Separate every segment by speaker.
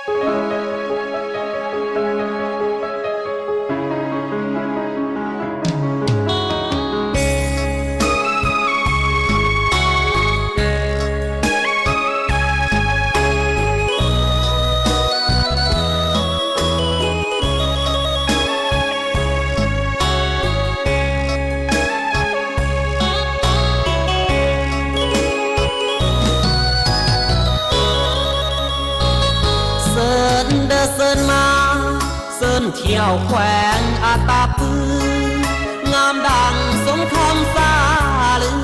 Speaker 1: เสินมาเสินเที่ยวแขวงอาตาปืองามดังสมคำสาลือ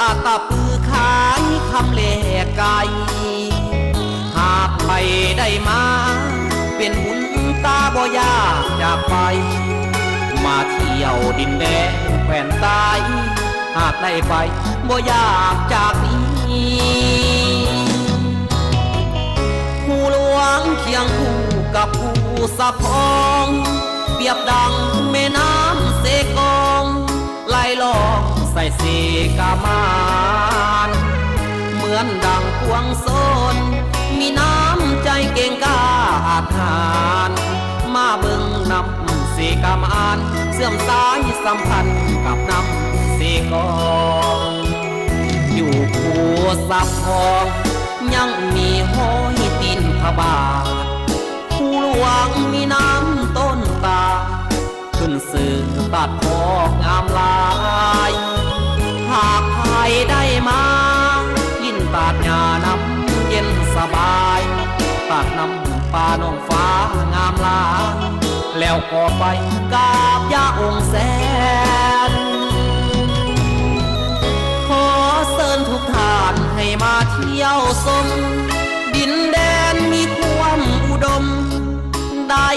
Speaker 1: อาตาปือขายคำเล่ไก่หากไปได้มาเป็นบุญตาบ่ยากจากไปมาเที่ยวดินแดนแคว้นใต้หากได้ไปบ่ยากจากนี้ผู้หลวงเคียงคู่กับผู้สะพองเปรียบดังแม่น้ำเสกองไหลลองใส่เสกามานเหมือนดังพวงโซนมีน้ำใจเก่งกล้าอาถรรพ์มาเบิ่งนำเสกามานเสื่อมสายสัมพันธ์กับน้ำเสกองอยู่ผู้สะพองยังมีห้อยตีนพระบาทผู้หลวงมีน้ำต้นตาขึ้นสื่อตัดพอกงามลายหากใครได้มายินตาดหญ้าน้ำเย็นสบายตัดน้ำป่าน้องฟ้างามลายแล้วก็ไปกราบย่าองค์แสนขอเชิญทุกท่านให้มาเที่ยวชมดินแดนมีความอุดมได้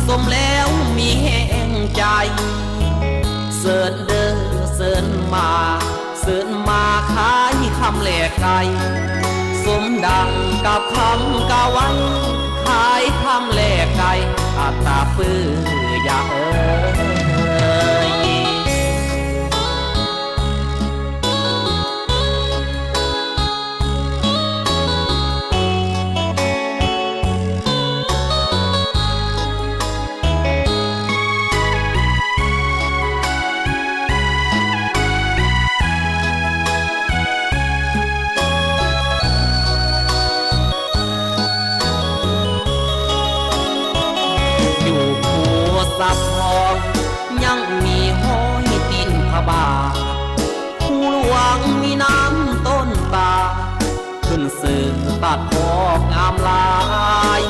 Speaker 1: สมแล้วมีแห่งใจเสิร์นเด้อเสิร์นมาขายคำแหลกไก่สมดังกับคำกาวันขายคำแหลกไก่อาตาปื้ออย่าสะพองยังมีห้อยตีนพระบาทผู้หลวงมีน้ำต้นตาขึ้นสื่อตัดพอกงามลาย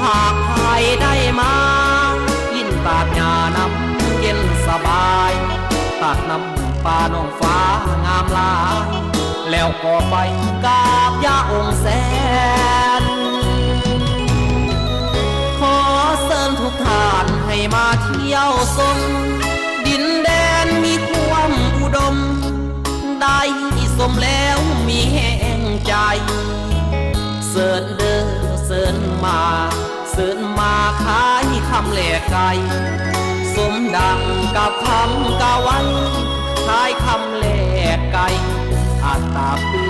Speaker 1: หากใครได้มายินตาดหญ้าน้ำเย็นสบายตัดน้ำป่าน้องฟ้างามลายแล้วก็ไปกราบย่าองค์แสนขอเชิญทุกท่านให้มาเที่ยวชมดินแดนมีความอุดมได้สมแล้วมีแห่งใจเสิร์นเด้อเสิร์นมาขายคำแหลกไก่สมดังกับคำกาวันขายคำแหลกไก่อาตาปื